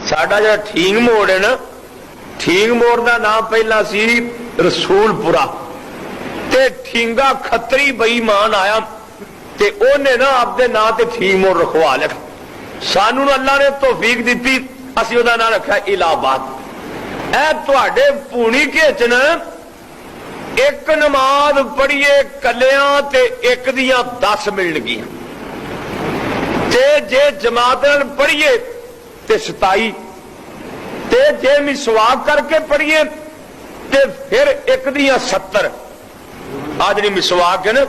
साडा जिहड़ा ठींग मोड़ है ना, ठींग मोड़ का नाम पहला सी रसूलपुरा, ते ठींगा खतरी बेईमान आया ते ओने ना आपदे नां ते ठींग मोड़ रखवा लिया। सानू अल्लाह ने तौफीक दी, असीं ओहदा नाम रखा इलाहाबाद। ऐ तुहाडे पूनी के च ना एक नमाज पढ़िए कलियां ते एक दियां 10 मिलणगियां, ते जे जमात नाल पढ़िए ते 27, ते जे मिसवाक करके पढ़िए ते फिर एक दियां 70। आ जिहड़ी मिसवाक है ना,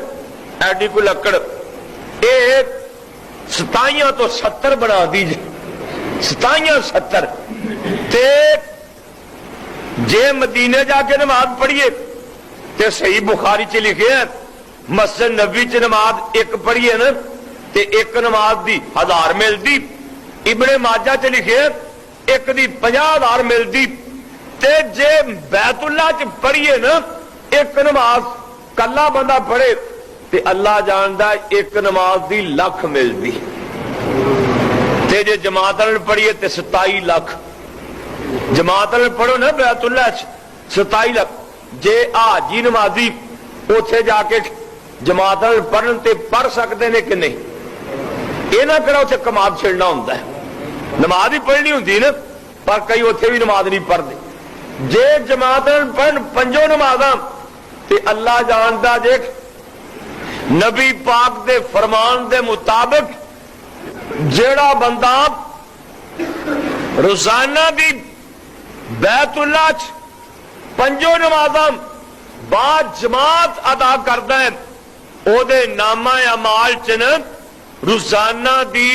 ऐडी कोई लकड़ ये 27 तो 70 बना दी, 27 70। ते जे मदीने जाके नमाज पढ़िए ते सही बुखारी च लिखे है, मस्जिद नबी च नमाज एक पढ़िए ना ते एक नमाज दी 1000 मिलदी। इब्ने माजा च लिखे एक दी 50,000 मिलदी। ते जे बैतुल्ला च पढ़िए ना एक नमाज कला बंदा पढ़े ते अल्लाह जानदा एक नमाज दी लाख मिलदी। ते जे जमात नाल पढ़िए ते 27 लाख। जमात नाल पढ़ो ना बैतुल्ला च 27 लाख। जे हाजी नमाजी उथे जाके जमात नाल पढ़न ते पढ़ सकते ने कि नहीं? ये ना करो उसे कमाद छिड़ना होंदा है, नमाज ही पढ़नी होंदी ना, पर कई उथे भी नमाज नहीं पढ़ते। जे जमात नाल पढ़न 5 नमाज़ां ते अल्लाह जानदा जे नबी पाक दे फरमान दे मुताबिक जेड़ा बंदा रोजाना दी बैतुल्ला च 5 नमाज़ां बाद जमात अदा करदा है, ओदे नामा अमाल च न रोजाना दी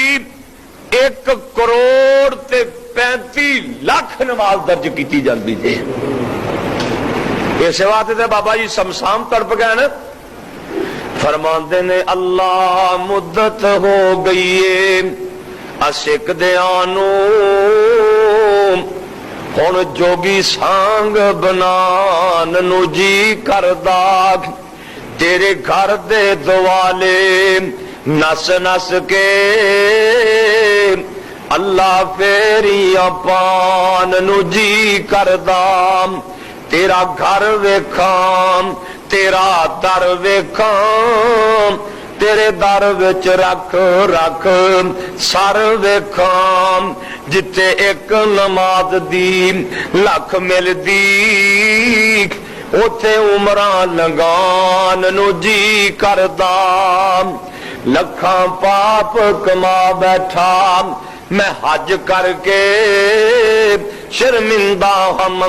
1 करोड़ ते 35 लाख नमाज दर्ज की जाती है। इस वास्ते ते बाबा जी समसाम तड़प गए न, फरमाते ने अल्लाह मुद्दत हो गई है अशिक दयानू, हुण जोगी सांग बनान नू जी करदा, तेरे घर दे दुआले नस नस के अल्लाह फेरियां पान नू जी करदा। तेरा घर वेखां तेरा दर वेखां, तेरे दर विच रख रख सर वेखां, जिथे एक नमाज दी लख मिलदी उथे उमरां लगान नू जी करदा। लखां पाप कमा बैठा मैं हज करके शर्मिंदा हम